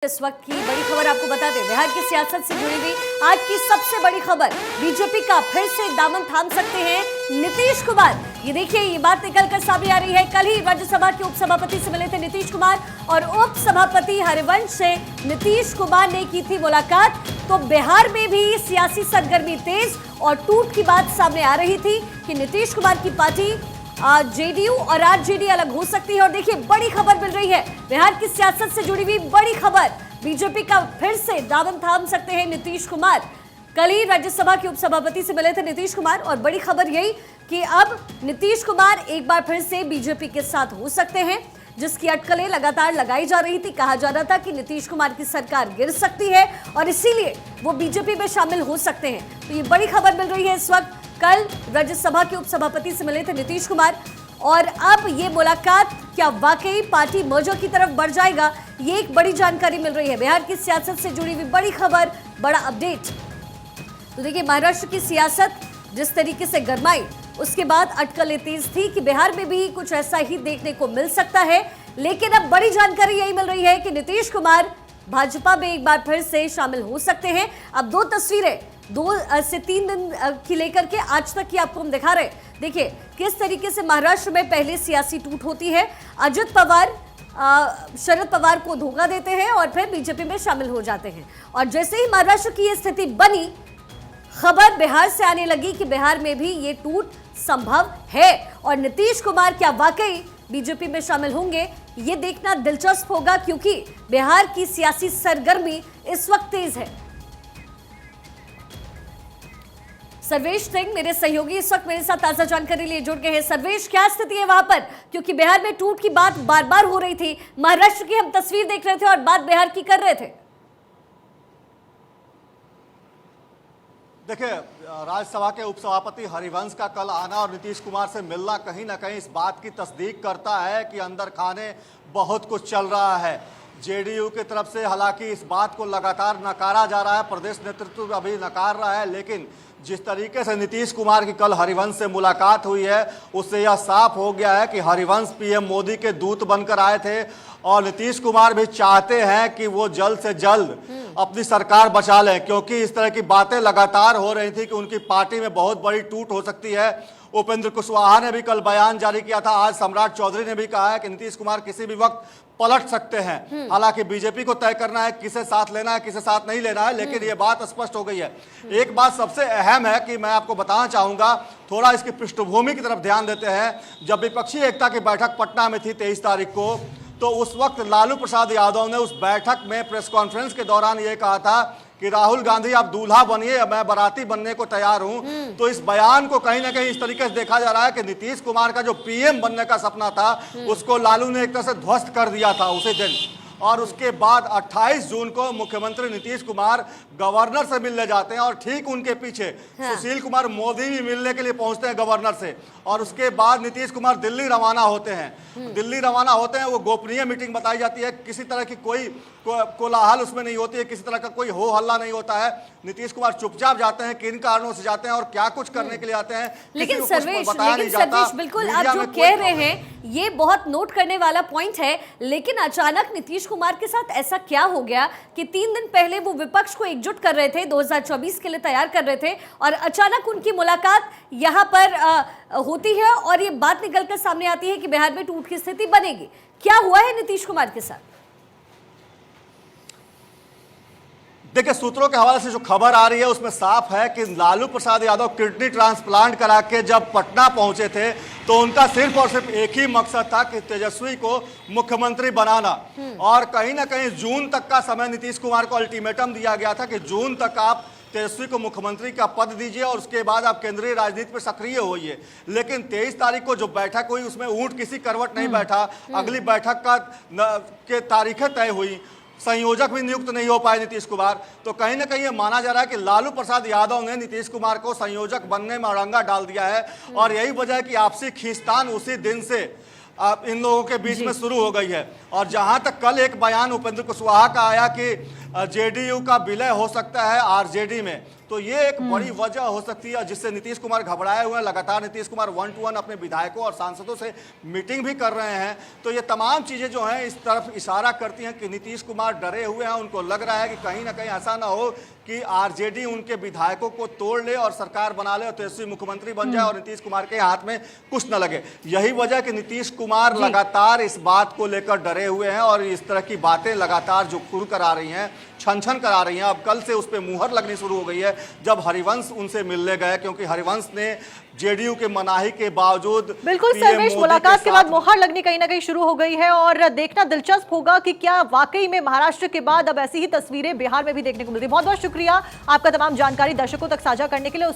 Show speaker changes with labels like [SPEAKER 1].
[SPEAKER 1] इस वक्त की बड़ी खबर आपको बता दें, बिहार की सियासत से जुड़ी हुई आज की सबसे बड़ी खबर। बीजेपी का फिर से दामन थाम सकते हैं नीतीश कुमार। ये देखिए, ये बात निकलकर सामने आ रही है। कल ही राज्यसभा के उपसभापति से मिले थे नीतीश कुमार और उपसभापति हरिवंश से नीतीश कुमार ने की थी मुलाकात। तो बिहार में भी सियासी सरगर्मी तेज और टूट की बात सामने आ रही थी कि नीतीश कुमार की पार्टी जेडीयू और आरजेडी अलग हो सकती है। और देखिए, बड़ी खबर मिल रही है, बिहार की सियासत से जुड़ी हुई बड़ी खबर। बीजेपी का फिर से दामन थाम सकते हैं नीतीश कुमार। कल ही राज्यसभा के उपसभापति से मिले थे नीतीश कुमार और बड़ी खबर यही कि अब नीतीश कुमार एक बार फिर से बीजेपी के साथ हो सकते हैं, जिसकी अटकलें लगातार लगाई जा रही थी। कहा जा रहा था कि नीतीश कुमार की सरकार गिर सकती है और इसीलिए वो बीजेपी में शामिल हो सकते हैं। तो ये बड़ी खबर मिल रही है इस वक्त। कल राज्यसभा के उपसभापति से मिले थे नीतीश कुमार और अब ये मुलाकात क्या वाकई पार्टी मर्जर की तरफ बढ़ जाएगा, ये एक बड़ी जानकारी मिल रही है। बिहार की सियासत से जुड़ी हुई बड़ी खबर, बड़ा अपडेट। तो देखिए, महाराष्ट्र की सियासत जिस तरीके से गरमाई, उसके बाद अटकलें तेज थी कि बिहार में भी कुछ ऐसा ही देखने को मिल सकता है। लेकिन अब बड़ी जानकारी यही मिल रही है कि नीतीश कुमार भाजपा में एक बार फिर से शामिल हो सकते हैं। अब दो तस्वीरें 2 से 3 दिन की लेकर के आज तक की आपको हम दिखा रहे हैं। देखिए किस तरीके से महाराष्ट्र में पहले सियासी टूट होती है। अजित पवार शरद पवार को धोखा देते हैं और फिर बीजेपी में शामिल हो जाते हैं। और जैसे ही महाराष्ट्र की ये स्थिति बनी, खबर बिहार से आने लगी कि बिहार में भी ये टूट संभव है और नीतीश कुमार क्या वाकई बीजेपी में शामिल होंगे, ये देखना दिलचस्प होगा, क्योंकि बिहार की सियासी सरगर्मी इस वक्त तेज है। सर्वेश सिंह मेरे सहयोगी इस वक्त मेरे साथ ताजा जानकारी लिए जुड़ गए हैं। सर्वेश, क्या स्थिति है वहां पर, क्योंकि बिहार में टूट की बात बार बार हो रही थी। महाराष्ट्र की हम तस्वीर देख रहे थे और बात बिहार की कर रहे थे।
[SPEAKER 2] देखिए, राज्यसभा के उपसभापति हरिवंश का कल आना और नीतीश कुमार से मिलना कहीं ना कहीं इस बात की तस्दीक करता है कि अंदर खाने बहुत कुछ चल रहा है। जेडीयू की तरफ से हालांकि इस बात को लगातार नकारा जा रहा है, प्रदेश नेतृत्व अभी नकार रहा है, लेकिन जिस तरीके से नीतीश कुमार की कल हरिवंश से मुलाकात हुई है, उससे यह साफ हो गया है कि हरिवंश पीएम मोदी के दूत बनकर आए थे और नीतीश कुमार भी चाहते हैं कि वो जल्द से जल्द अपनी सरकार बचा लें, क्योंकि इस तरह की बातें लगातार हो रही थी कि उनकी पार्टी में बहुत बड़ी टूट हो सकती है। उपेंद्र कुशवाहा ने भी कल बयान जारी किया था, आज सम्राट चौधरी ने भी कहा है कि नीतीश कुमार किसी भी वक्त पलट सकते हैं। हालांकि बीजेपी को तय करना है किसे साथ लेना है किसे साथ नहीं लेना है, लेकिन ये बात स्पष्ट हो गई है। एक बात सबसे अहम है कि मैं आपको बताना चाहूंगा, थोड़ा इसकी पृष्ठभूमि की तरफ ध्यान देते हैं। जब विपक्षी एकता की बैठक पटना में थी 23 तारीख को, तो उस वक्त लालू प्रसाद यादव ने उस बैठक में प्रेस कॉन्फ्रेंस के दौरान ये कहा था कि राहुल गांधी आप दूल्हा बनिए, मैं बाराती बनने को तैयार हूं। तो इस बयान को कहीं ना कहीं इस तरीके से देखा जा रहा है कि नीतीश कुमार का जो पीएम बनने का सपना था, उसको लालू ने एक तरह से ध्वस्त कर दिया था उसी दिन। और उसके बाद 28 जून को मुख्यमंत्री नीतीश कुमार गवर्नर से मिलने जाते हैं और ठीक उनके पीछे सुशील कुमार मोदी भी मिलने के लिए पहुंचते हैं गवर्नर से। और उसके बाद नीतीश कुमार दिल्ली रवाना होते हैं। दिल्ली रवाना होते हैं, वो गोपनीय मीटिंग बताई जाती है, किसी तरह की कोई कोलाहल उसमें नहीं होती है, किसी तरह का कोई हो हल्ला नहीं होता है। नीतीश कुमार चुपचाप जाते हैं, किन कारणों से जाते हैं और क्या कुछ करने के लिए आते हैं,
[SPEAKER 1] लेकिन सर्वेश बिल्कुल आप जो कह रहे हैं ये बहुत नोट करने वाला पॉइंट है। लेकिन अचानक नीतीश कुमार के साथ ऐसा क्या हो गया कि 3 दिन पहले वो विपक्ष को एकजुट कर रहे थे, 2024 के लिए तैयार कर रहे थे, और अचानक उनकी मुलाकात यहाँ पर होती है और ये बात निकलकर सामने आती है कि बिहार में टूट की स्थिति बनेगी। क्या हुआ है नीतीश कुमार के साथ?
[SPEAKER 2] देखिए, सूत्रों के हवाले से जो खबर आ रही है उसमें साफ है कि लालू प्रसाद यादव किडनी ट्रांसप्लांट करा के जब पटना पहुंचे थे, तो उनका सिर्फ और सिर्फ एक ही मकसद था कि तेजस्वी को मुख्यमंत्री बनाना। और कहीं ना कहीं जून तक का समय नीतीश कुमार को अल्टीमेटम दिया गया था कि जून तक आप तेजस्वी को मुख्यमंत्री का पद दीजिए और उसके बाद आप केंद्रीय राजनीति में सक्रिय होइए। लेकिन 23 तारीख को जो बैठक हुई उसमें ऊंट किसी करवट नहीं बैठा। अगली बैठक के तारीखें तय हुई, संयोजक भी नियुक्त नहीं हो पाए नीतीश कुमार। तो कहीं ना कहीं ये माना जा रहा है कि लालू प्रसाद यादव ने नीतीश कुमार को संयोजक बनने में अड़ंगा डाल दिया है और यही वजह है कि आपसी खींचतान उसी दिन से इन लोगों के बीच में शुरू हो गई है। और जहां तक कल एक बयान उपेंद्र कुशवाहा का आया कि जेडीयू का विलय हो सकता है आरजेडी में। तो ये एक बड़ी वजह हो सकती है जिससे नीतीश कुमार घबराए हुए हैं। लगातार नीतीश कुमार 1 to 1 अपने विधायकों और सांसदों से मीटिंग भी कर रहे हैं। तो ये तमाम चीजें जो हैं इस तरफ इशारा करती हैं कि नीतीश कुमार डरे हुए हैं। उनको लग रहा है कि कहीं ना कहीं ऐसा ना हो कि आरजेडी उनके विधायकों को तोड़ ले और सरकार बना ले और तेजस्वी मुख्यमंत्री बन जाए और नीतीश कुमार के हाथ में कुछ न लगे। यही वजह कि नीतीश कुमार लगातार इस बात को लेकर डरे हुए हैं और इस तरह की बातें लगातार जो खुल कर आ रही हैं, छन छन कर आ रही हैं। अब कल से उस पर मुहर लगनी शुरू हो गई है जब हरिवंश उनसे मिलने गए, क्योंकि हरिवंश ने जेडीयू के मनाही के बावजूद
[SPEAKER 3] बिल्कुल सर्वेश, मुलाकात के बाद मुहर लगनी कहीं ना कहीं शुरू हो गई है और देखना दिलचस्प होगा कि क्या वाकई में महाराष्ट्र के बाद अब ऐसी ही तस्वीरें बिहार में भी देखने को मिलती है। बहुत बहुत शुक्रिया आपका तमाम जानकारी दर्शकों तक साझा करने के लिए।